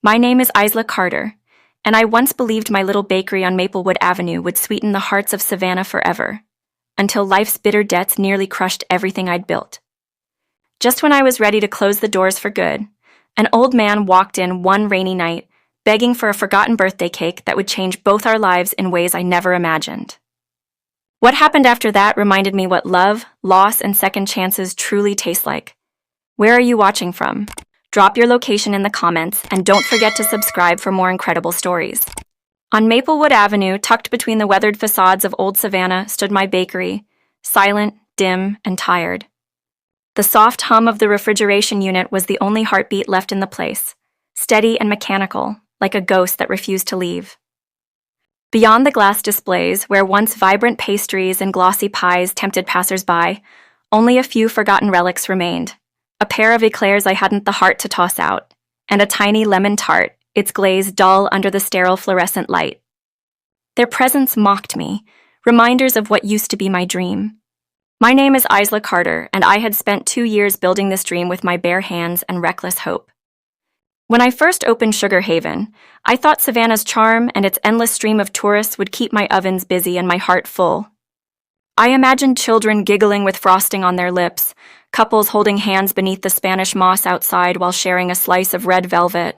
My name is Isla Carter, and I once believed my little bakery on Maplewood Avenue would sweeten the hearts of Savannah forever, until life's bitter debts nearly crushed everything I'd built. Just when I was ready to close the doors for good, an old man walked in one rainy night, begging for a forgotten birthday cake that would change both our lives in ways I never imagined. What happened after that reminded me what love, loss, and second chances truly taste like. Where are you watching from? Drop your location in the comments, and don't forget to subscribe for more incredible stories. On Maplewood Avenue, tucked between the weathered facades of old Savannah, stood my bakery, silent, dim, and tired. The soft hum of the refrigeration unit was the only heartbeat left in the place, steady and mechanical, like a ghost that refused to leave. Beyond the glass displays, where once vibrant pastries and glossy pies tempted passers-by, only a few forgotten relics remained. A pair of eclairs I hadn't the heart to toss out, and a tiny lemon tart, its glaze dull under the sterile fluorescent light. Their presence mocked me, reminders of what used to be my dream. My name is Isla Carter, and I had spent 2 years building this dream with my bare hands and reckless hope. When I first opened Sugar Haven, I thought Savannah's charm and its endless stream of tourists would keep my ovens busy and my heart full. I imagined children giggling with frosting on their lips, couples holding hands beneath the Spanish moss outside while sharing a slice of red velvet.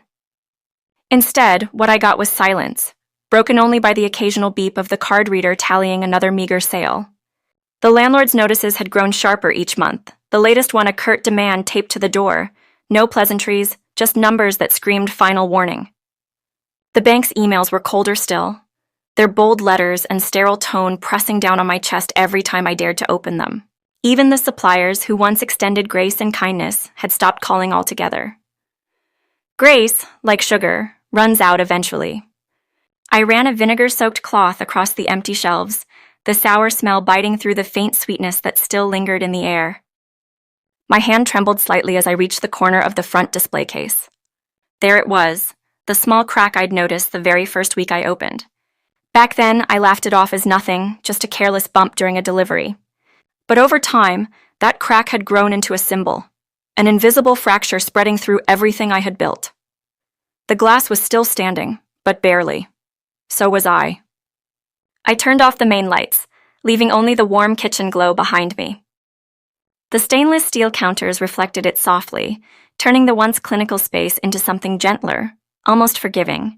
Instead, what I got was silence, broken only by the occasional beep of the card reader tallying another meager sale. The landlord's notices had grown sharper each month, the latest one a curt demand taped to the door. No pleasantries, just numbers that screamed final warning. The bank's emails were colder still, their bold letters and sterile tone pressing down on my chest every time I dared to open them. Even the suppliers who once extended grace and kindness had stopped calling altogether. Grace, like sugar, runs out eventually. I ran a vinegar-soaked cloth across the empty shelves, the sour smell biting through the faint sweetness that still lingered in the air. My hand trembled slightly as I reached the corner of the front display case. There it was, the small crack I'd noticed the very first week I opened. Back then, I laughed it off as nothing, just a careless bump during a delivery. But over time, that crack had grown into a symbol, an invisible fracture spreading through everything I had built. The glass was still standing, but barely. So was I. I turned off the main lights, leaving only the warm kitchen glow behind me. The stainless steel counters reflected it softly, turning the once clinical space into something gentler, almost forgiving.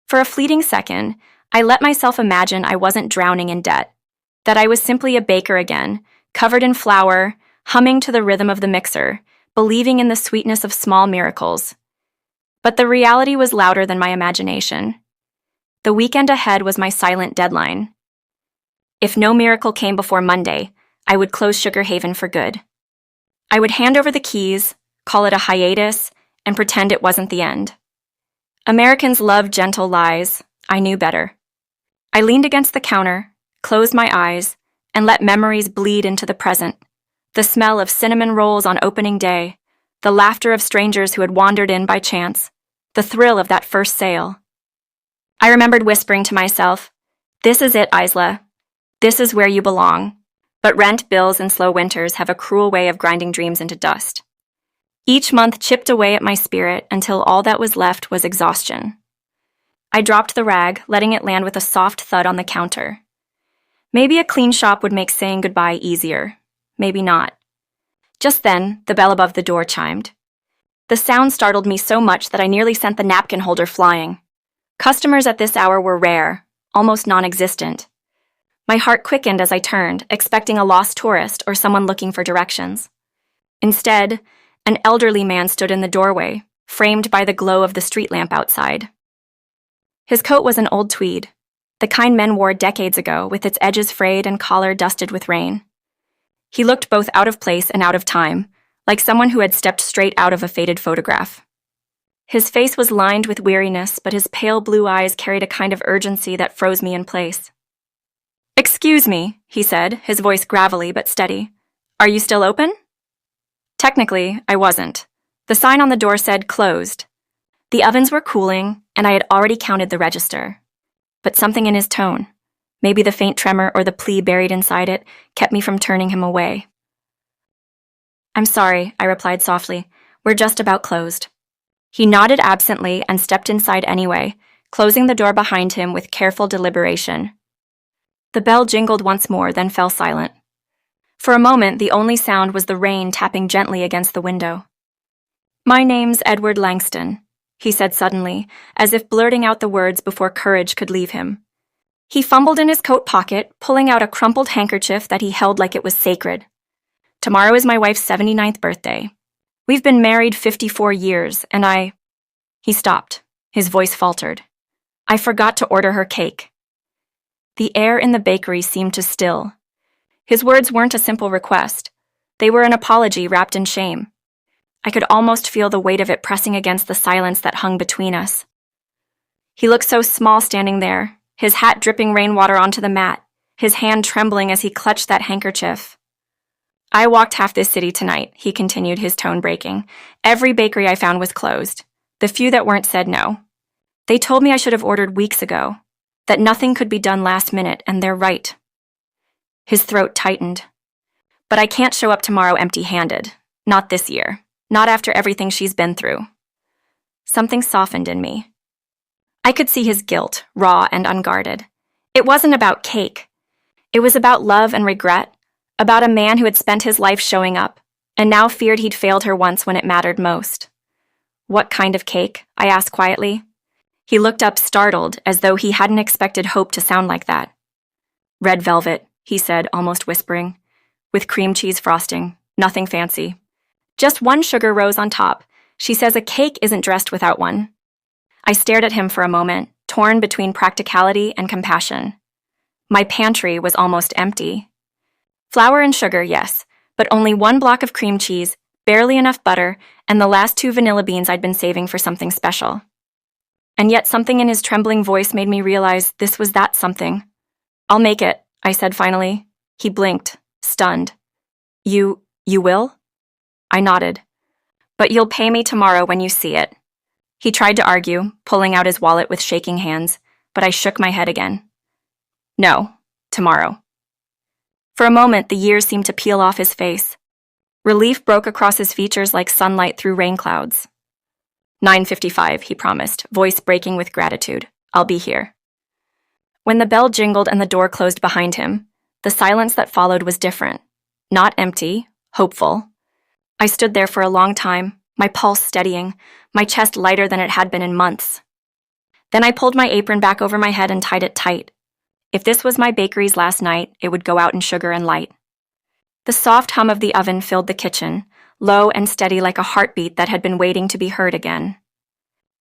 For a fleeting second, I let myself imagine I wasn't drowning in debt, that I was simply a baker again, covered in flour, humming to the rhythm of the mixer, believing in the sweetness of small miracles. But the reality was louder than my imagination. The weekend ahead was my silent deadline. If no miracle came before Monday, I would close Sugar Haven for good. I would hand over the keys, call it a hiatus, and pretend it wasn't the end. Americans love gentle lies. I knew better. I leaned against the counter, closed my eyes, and let memories bleed into the present. The smell of cinnamon rolls on opening day, the laughter of strangers who had wandered in by chance, the thrill of that first sale. I remembered whispering to myself, "This is it, Isla. This is where you belong." But rent, bills, and slow winters have a cruel way of grinding dreams into dust. Each month chipped away at my spirit until all that was left was exhaustion. I dropped the rag, letting it land with a soft thud on the counter. Maybe a clean shop would make saying goodbye easier. Maybe not. Just then, the bell above the door chimed. The sound startled me so much that I nearly sent the napkin holder flying. Customers at this hour were rare, almost non-existent. My heart quickened as I turned, expecting a lost tourist or someone looking for directions. Instead, an elderly man stood in the doorway, framed by the glow of the street lamp outside. His coat was an old tweed, the kind men wore decades ago, with its edges frayed and collar dusted with rain. He looked both out of place and out of time, like someone who had stepped straight out of a faded photograph. His face was lined with weariness, but his pale blue eyes carried a kind of urgency that froze me in place. "Excuse me," he said, his voice gravelly but steady. "Are you still open?" Technically, I wasn't. The sign on the door said closed. The ovens were cooling, and I had already counted the register. But something in his tone, maybe the faint tremor or the plea buried inside it, kept me from turning him away. "I'm sorry," I replied softly. "We're just about closed." He nodded absently and stepped inside anyway, closing the door behind him with careful deliberation. The bell jingled once more, then fell silent. For a moment, the only sound was the rain tapping gently against the window. "My name's Edward Langston," he said suddenly, as if blurting out the words before courage could leave him. He fumbled in his coat pocket, pulling out a crumpled handkerchief that he held like it was sacred. "Tomorrow is my wife's 79th birthday. We've been married 54 years, and He stopped. His voice faltered. "I forgot to order her cake." The air in the bakery seemed to still. His words weren't a simple request. They were an apology wrapped in shame. I could almost feel the weight of it pressing against the silence that hung between us. He looked so small standing there, his hat dripping rainwater onto the mat, his hand trembling as he clutched that handkerchief. "I walked half this city tonight," he continued, his tone breaking. "Every bakery I found was closed. The few that weren't said no. They told me I should have ordered weeks ago, that nothing could be done last minute, and they're right." His throat tightened. "But I can't show up tomorrow empty-handed. Not this year. Not after everything she's been through." Something softened in me. I could see his guilt, raw and unguarded. It wasn't about cake. It was about love and regret, about a man who had spent his life showing up, and now feared he'd failed her once when it mattered most. "What kind of cake?" I asked quietly. He looked up, startled, as though he hadn't expected hope to sound like that. "Red velvet," he said, almost whispering, "with cream cheese frosting. Nothing fancy. Just one sugar rose on top. She says a cake isn't dressed without one." I stared at him for a moment, torn between practicality and compassion. My pantry was almost empty. Flour and sugar, yes, but only one block of cream cheese, barely enough butter, and the last 2 vanilla beans I'd been saving for something special. And yet something in his trembling voice made me realize this was that something. "I'll make it," I said finally. He blinked, stunned. You will?" I nodded. "But you'll pay me tomorrow when you see it." He tried to argue, pulling out his wallet with shaking hands, but I shook my head again. "No, tomorrow." For a moment, the years seemed to peel off his face. Relief broke across his features like sunlight through rain clouds. 9:55, he promised, voice breaking with gratitude. "I'll be here." When the bell jingled and the door closed behind him, the silence that followed was different. Not empty, hopeful. I stood there for a long time, my pulse steadying, my chest lighter than it had been in months. Then I pulled my apron back over my head and tied it tight. If this was my bakery's last night, it would go out in sugar and light. The soft hum of the oven filled the kitchen, low and steady like a heartbeat that had been waiting to be heard again.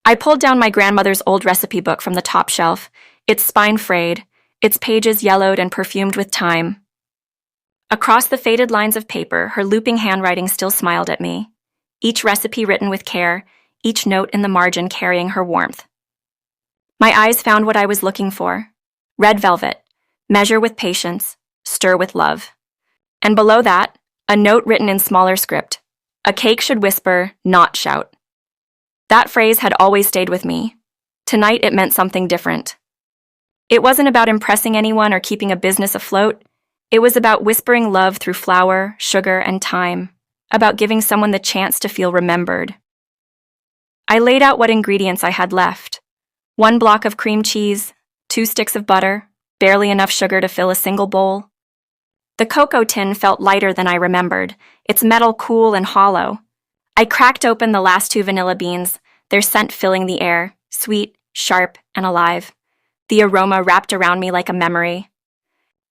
I pulled down my grandmother's old recipe book from the top shelf, its spine frayed, its pages yellowed and perfumed with time. Across the faded lines of paper, her looping handwriting still smiled at me, each recipe written with care, each note in the margin carrying her warmth. My eyes found what I was looking for. Red velvet, measure with patience, stir with love. And below that, a note written in smaller script. A cake should whisper, not shout. That phrase had always stayed with me. Tonight it meant something different. It wasn't about impressing anyone or keeping a business afloat. It was about whispering love through flour, sugar, and time, about giving someone the chance to feel remembered. I laid out what ingredients I had left. 1 block of cream cheese, 2 sticks of butter, barely enough sugar to fill a single bowl. The cocoa tin felt lighter than I remembered, its metal cool and hollow. I cracked open the last 2 vanilla beans, their scent filling the air, sweet, sharp, and alive. The aroma wrapped around me like a memory.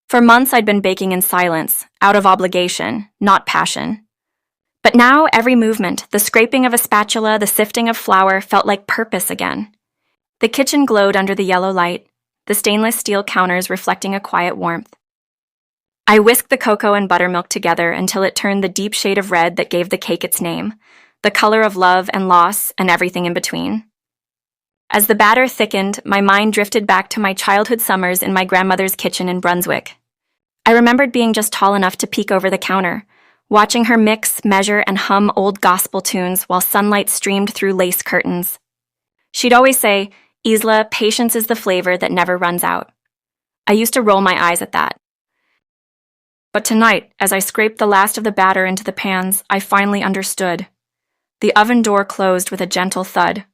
For months I'd been baking in silence, out of obligation, not passion. But now every movement, the scraping of a spatula, the sifting of flour, felt like purpose again. The kitchen glowed under the yellow light, the stainless steel counters reflecting a quiet warmth. I whisked the cocoa and buttermilk together until it turned the deep shade of red that gave the cake its name, the color of love and loss and everything in between. As the batter thickened, my mind drifted back to my childhood summers in my grandmother's kitchen in Brunswick. I remembered being just tall enough to peek over the counter, watching her mix, measure, and hum old gospel tunes while sunlight streamed through lace curtains. She'd always say, "Isla, patience is the flavor that never runs out." I used to roll my eyes at that. But tonight, as I scraped the last of the batter into the pans, I finally understood. The oven door closed with a gentle thud.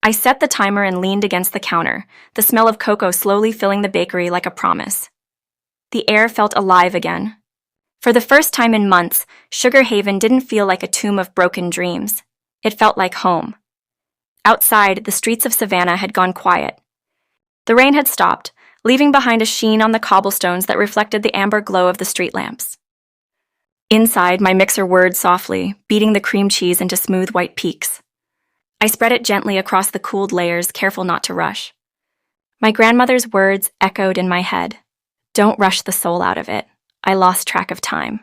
I set the timer and leaned against the counter, the smell of cocoa slowly filling the bakery like a promise. The air felt alive again. For the first time in months, Sugar Haven didn't feel like a tomb of broken dreams. It felt like home. Outside, the streets of Savannah had gone quiet. The rain had stopped, leaving behind a sheen on the cobblestones that reflected the amber glow of the street lamps. Inside, my mixer whirred softly, beating the cream cheese into smooth white peaks. I spread it gently across the cooled layers, careful not to rush. My grandmother's words echoed in my head. Don't rush the soul out of it. I lost track of time.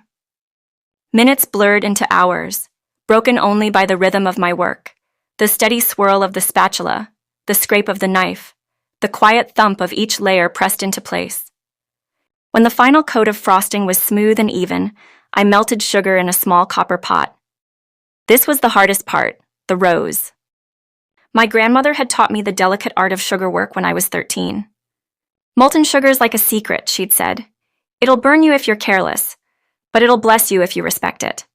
Minutes blurred into hours, broken only by the rhythm of my work, the steady swirl of the spatula, the scrape of the knife, the quiet thump of each layer pressed into place. When the final coat of frosting was smooth and even, I melted sugar in a small copper pot. This was the hardest part, the rose. My grandmother had taught me the delicate art of sugar work when I was 13. Molten sugar's like a secret, she'd said. It'll burn you if you're careless, but it'll bless you if you respect it.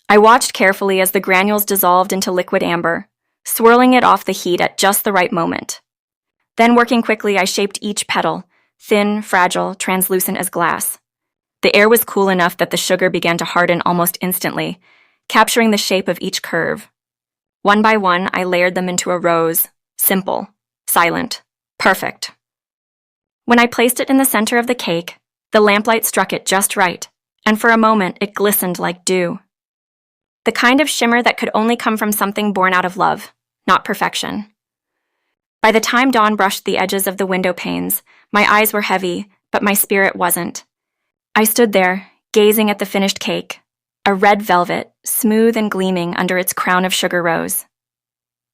I watched carefully as the granules dissolved into liquid amber, swirling it off the heat at just the right moment. Then, working quickly, I shaped each petal, thin, fragile, translucent as glass. The air was cool enough that the sugar began to harden almost instantly, capturing the shape of each curve. One by one, I layered them into a rose, simple, silent, perfect. When I placed it in the center of the cake, the lamplight struck it just right, and for a moment it glistened like dew. The kind of shimmer that could only come from something born out of love, not perfection. By the time dawn brushed the edges of the window panes, my eyes were heavy, but my spirit wasn't. I stood there, gazing at the finished cake, a red velvet, smooth and gleaming under its crown of sugar rose.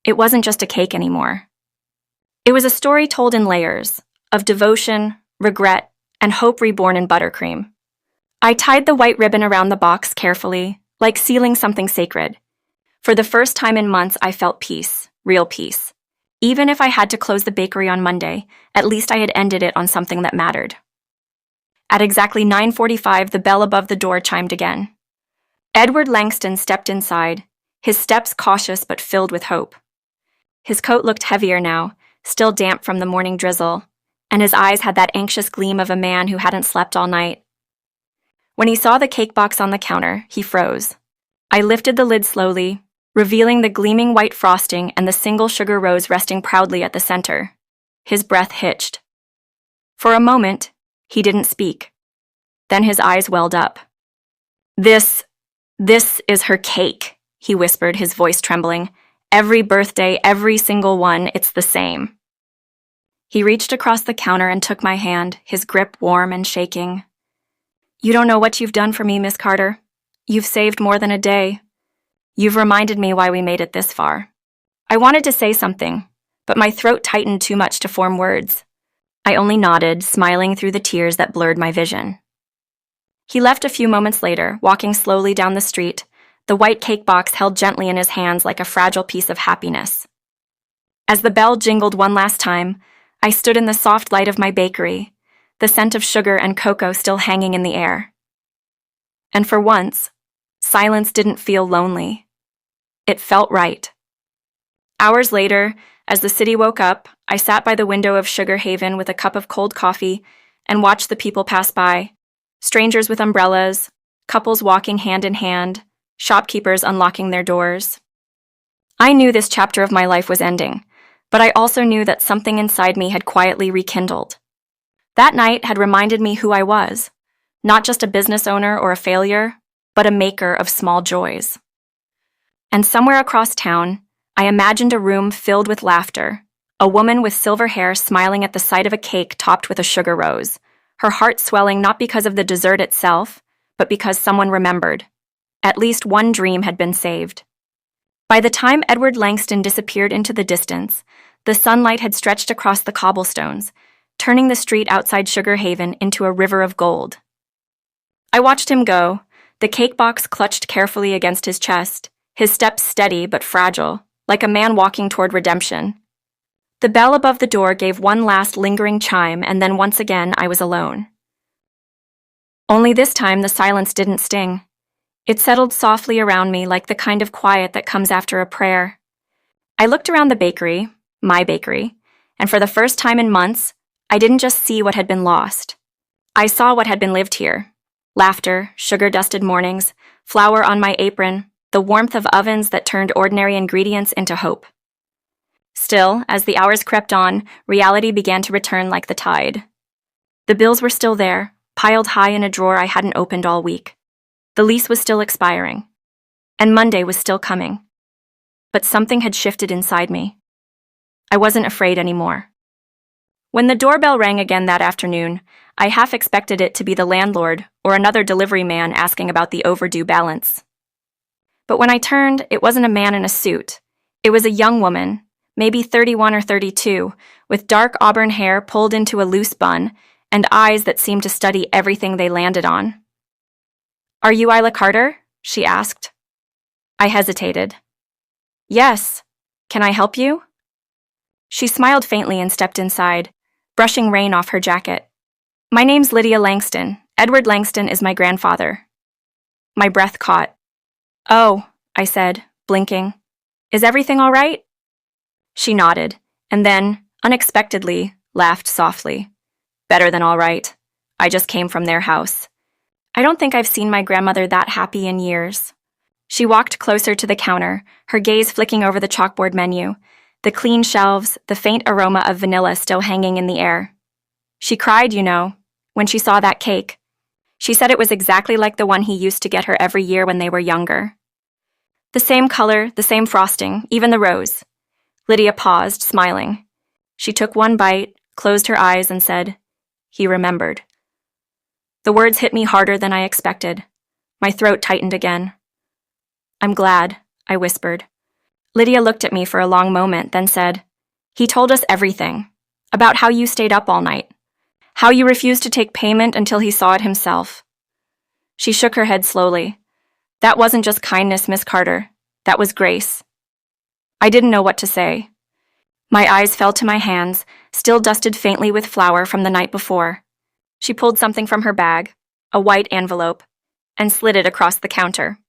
It wasn't just a cake anymore. It was a story told in layers, of devotion, regret, and hope reborn in buttercream. I tied the white ribbon around the box carefully, like sealing something sacred. For the first time in months, I felt peace, real peace. Even if I had to close the bakery on Monday, at least I had ended it on something that mattered. At exactly 9:45, the bell above the door chimed again. Edward Langston stepped inside, his steps cautious but filled with hope. His coat looked heavier now, still damp from the morning drizzle, and his eyes had that anxious gleam of a man who hadn't slept all night. When he saw the cake box on the counter, he froze. I lifted the lid slowly, revealing the gleaming white frosting and the single sugar rose resting proudly at the center. His breath hitched. For a moment, he didn't speak. Then his eyes welled up. This is her cake, he whispered, his voice trembling. Every birthday, every single one, it's the same. He reached across the counter and took my hand, his grip warm and shaking. You don't know what you've done for me, Miss Carter. You've saved more than a day. You've reminded me why we made it this far. I wanted to say something, but my throat tightened too much to form words. I only nodded, smiling through the tears that blurred my vision. He left a few moments later, walking slowly down the street, the white cake box held gently in his hands like a fragile piece of happiness. As the bell jingled one last time, I stood in the soft light of my bakery, the scent of sugar and cocoa still hanging in the air. And for once, silence didn't feel lonely. It felt right. Hours later, as the city woke up, I sat by the window of Sugar Haven with a cup of cold coffee and watched the people pass by, strangers with umbrellas, couples walking hand in hand, shopkeepers unlocking their doors. I knew this chapter of my life was ending, but I also knew that something inside me had quietly rekindled. That night had reminded me who I was, not just a business owner or a failure, but a maker of small joys. And somewhere across town, I imagined a room filled with laughter, a woman with silver hair smiling at the sight of a cake topped with a sugar rose, her heart swelling not because of the dessert itself, but because someone remembered. At least one dream had been saved. By the time Edward Langston disappeared into the distance, the sunlight had stretched across the cobblestones, turning the street outside Sugar Haven into a river of gold. I watched him go, the cake box clutched carefully against his chest, his steps steady but fragile, like a man walking toward redemption. The bell above the door gave one last lingering chime, and then once again I was alone. Only this time the silence didn't sting. It settled softly around me like the kind of quiet that comes after a prayer. I looked around the bakery, my bakery, and for the first time in months, I didn't just see what had been lost. I saw what had been lived here. Laughter, sugar-dusted mornings, flour on my apron, the warmth of ovens that turned ordinary ingredients into hope. Still, as the hours crept on, reality began to return like the tide. The bills were still there, piled high in a drawer I hadn't opened all week. The lease was still expiring. And Monday was still coming. But something had shifted inside me. I wasn't afraid anymore. When the doorbell rang again that afternoon, I half expected it to be the landlord or another delivery man asking about the overdue balance. But when I turned, it wasn't a man in a suit. It was a young woman, maybe 31 or 32, with dark auburn hair pulled into a loose bun and eyes that seemed to study everything they landed on. "Are you Isla Carter?" she asked. I hesitated. "Yes. Can I help you?" She smiled faintly and stepped inside, brushing rain off her jacket. "My name's Lydia Langston. Edward Langston is my grandfather." My breath caught. "Oh," I said, blinking. "Is everything all right?" She nodded, and then, unexpectedly, laughed softly. "Better than all right. I just came from their house. I don't think I've seen my grandmother that happy in years." She walked closer to the counter, her gaze flicking over the chalkboard menu, the clean shelves, the faint aroma of vanilla still hanging in the air. "She cried, you know, when she saw that cake. She said it was exactly like the one he used to get her every year when they were younger. The same color, the same frosting, even the rose." Lydia paused, smiling. She took one bite, closed her eyes, and said, "He remembered." The words hit me harder than I expected. My throat tightened again. "I'm glad," I whispered. Lydia looked at me for a long moment, then said, "He told us everything. About how you stayed up all night. How you refused to take payment until he saw it himself." She shook her head slowly. "That wasn't just kindness, Miss Carter. That was grace." I didn't know what to say. My eyes fell to my hands, still dusted faintly with flour from the night before. She pulled something from her bag, a white envelope, and slid it across the counter.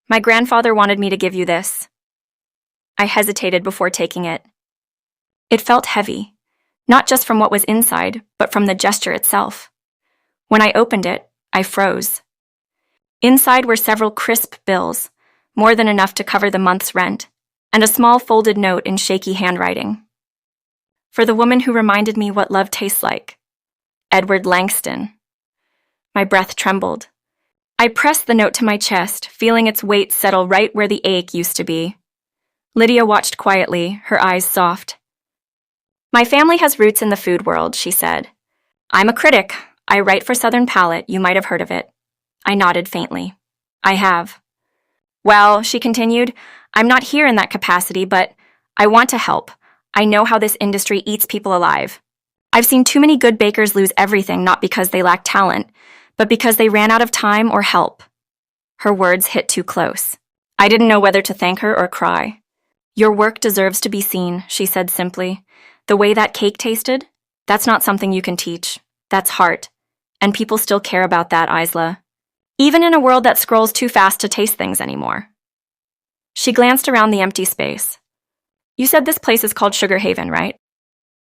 "My grandfather wanted me to give you this." I hesitated before taking it. It felt heavy, not just from what was inside, but from the gesture itself. When I opened it, I froze. Inside were several crisp bills, more than enough to cover the month's rent, and a small folded note in shaky handwriting. "For the woman who reminded me what love tastes like. Edward Langston." My breath trembled. I pressed the note to my chest, feeling its weight settle right where the ache used to be. Lydia watched quietly, her eyes soft. "My family has roots in the food world," she said. "I'm a critic. I write for Southern Palate. You might have heard of it." I nodded faintly. "I have." "Well," she continued, "I'm not here in that capacity, but I want to help. I know how this industry eats people alive. I've seen too many good bakers lose everything not because they lack talent, but because they ran out of time or help." Her words hit too close. I didn't know whether to thank her or cry. "Your work deserves to be seen," she said simply. "The way that cake tasted, that's not something you can teach. That's heart. And people still care about that, Isla. Even in a world that scrolls too fast to taste things anymore." She glanced around the empty space. "You said this place is called Sugar Haven, right?"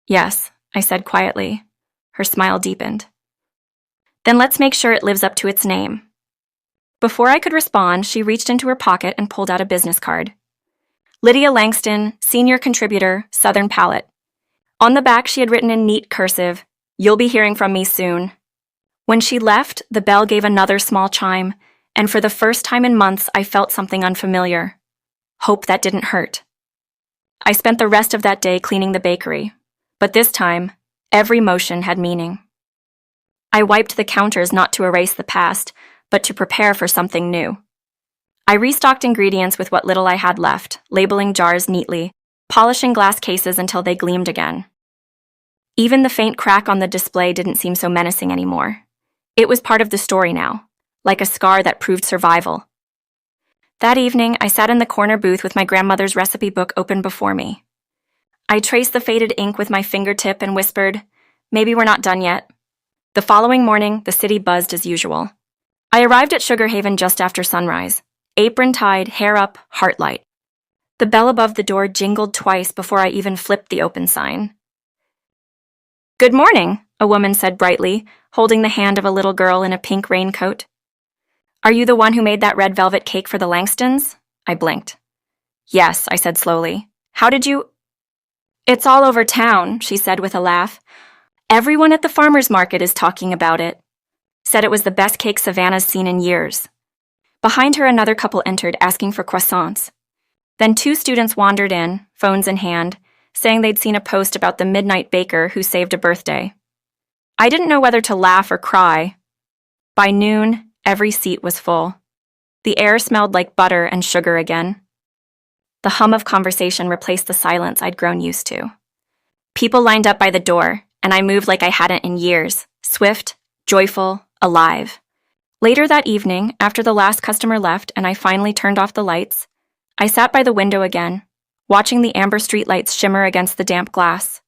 "Yes," I said quietly. Her smile deepened. "Then let's make sure it lives up to its name." Before I could respond, she reached into her pocket and pulled out a business card. "Lydia Langston, Senior Contributor, Southern Palate." On the back she had written in neat cursive, "You'll be hearing from me soon." When she left, the bell gave another small chime, and for the first time in months I felt something unfamiliar. Hope that didn't hurt. I spent the rest of that day cleaning the bakery, but this time, every motion had meaning. I wiped the counters not to erase the past, but to prepare for something new. I restocked ingredients with what little I had left, labeling jars neatly, polishing glass cases until they gleamed again. Even the faint crack on the display didn't seem so menacing anymore. It was part of the story now, like a scar that proved survival. That evening, I sat in the corner booth with my grandmother's recipe book open before me. I traced the faded ink with my fingertip and whispered, "Maybe we're not done yet." The following morning, the city buzzed as usual. I arrived at Sugar Haven just after sunrise, apron tied, hair up, heart light. The bell above the door jingled twice before I even flipped the open sign. "Good morning," a woman said brightly, holding the hand of a little girl in a pink raincoat. "Are you the one who made that red velvet cake for the Langstons?" I blinked. "Yes," I said slowly. "How did you—" "It's all over town," she said with a laugh. "Everyone at the farmer's market is talking about it. Said it was the best cake Savannah's seen in years." Behind her, another couple entered, asking for croissants. Then 2 students wandered in, phones in hand, saying they'd seen a post about the midnight baker who saved a birthday. I didn't know whether to laugh or cry. By noon, every seat was full. The air smelled like butter and sugar again. The hum of conversation replaced the silence I'd grown used to. People lined up by the door, and I moved like I hadn't in years, swift, joyful, alive. Later that evening, after the last customer left and I finally turned off the lights, I sat by the window again, watching the amber streetlights shimmer against the damp glass.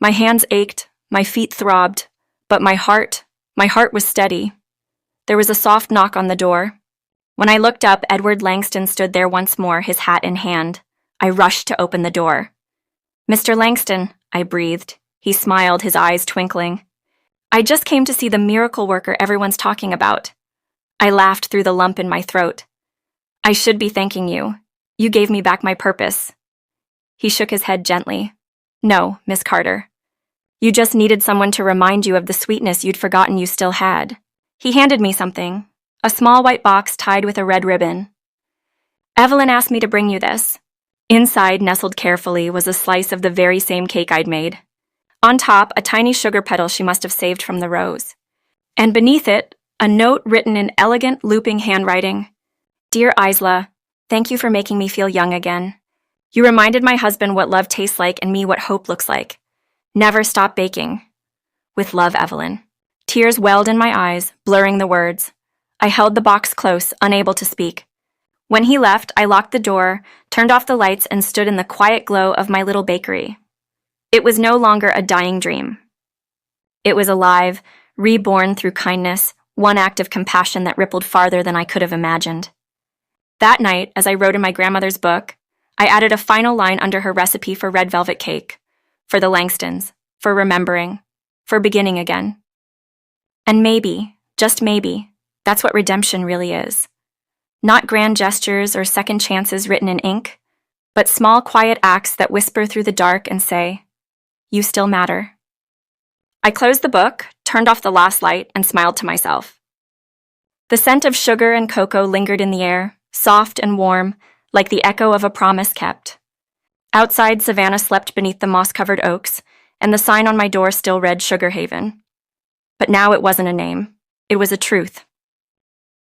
My hands ached, my feet throbbed, but my heart was steady. There was a soft knock on the door. When I looked up, Edward Langston stood there once more, his hat in hand. I rushed to open the door. "Mr. Langston," I breathed. He smiled, his eyes twinkling. "I just came to see the miracle worker everyone's talking about." I laughed through the lump in my throat. "I should be thanking you. You gave me back my purpose." He shook his head gently. "No, Miss Carter. You just needed someone to remind you of the sweetness you'd forgotten you still had." He handed me something, a small white box tied with a red ribbon. "Evelyn asked me to bring you this." Inside, nestled carefully, was a slice of the very same cake I'd made. On top, a tiny sugar petal she must have saved from the rose. And beneath it, a note written in elegant, looping handwriting. "Dear Isla, thank you for making me feel young again. You reminded my husband what love tastes like and me what hope looks like. Never stop baking. With love, Evelyn." Tears welled in my eyes, blurring the words. I held the box close, unable to speak. When he left, I locked the door, turned off the lights, and stood in the quiet glow of my little bakery. It was no longer a dying dream. It was alive, reborn through kindness, one act of compassion that rippled farther than I could have imagined. That night, as I wrote in my grandmother's book, I added a final line under her recipe for red velvet cake, for the Langstons, for remembering, for beginning again. And maybe, just maybe, that's what redemption really is. Not grand gestures or second chances written in ink, but small quiet acts that whisper through the dark and say, "You still matter." I closed the book, turned off the last light, and smiled to myself. The scent of sugar and cocoa lingered in the air, soft and warm, like the echo of a promise kept. Outside, Savannah slept beneath the moss-covered oaks, and the sign on my door still read Sugar Haven. But now it wasn't a name. It was a truth.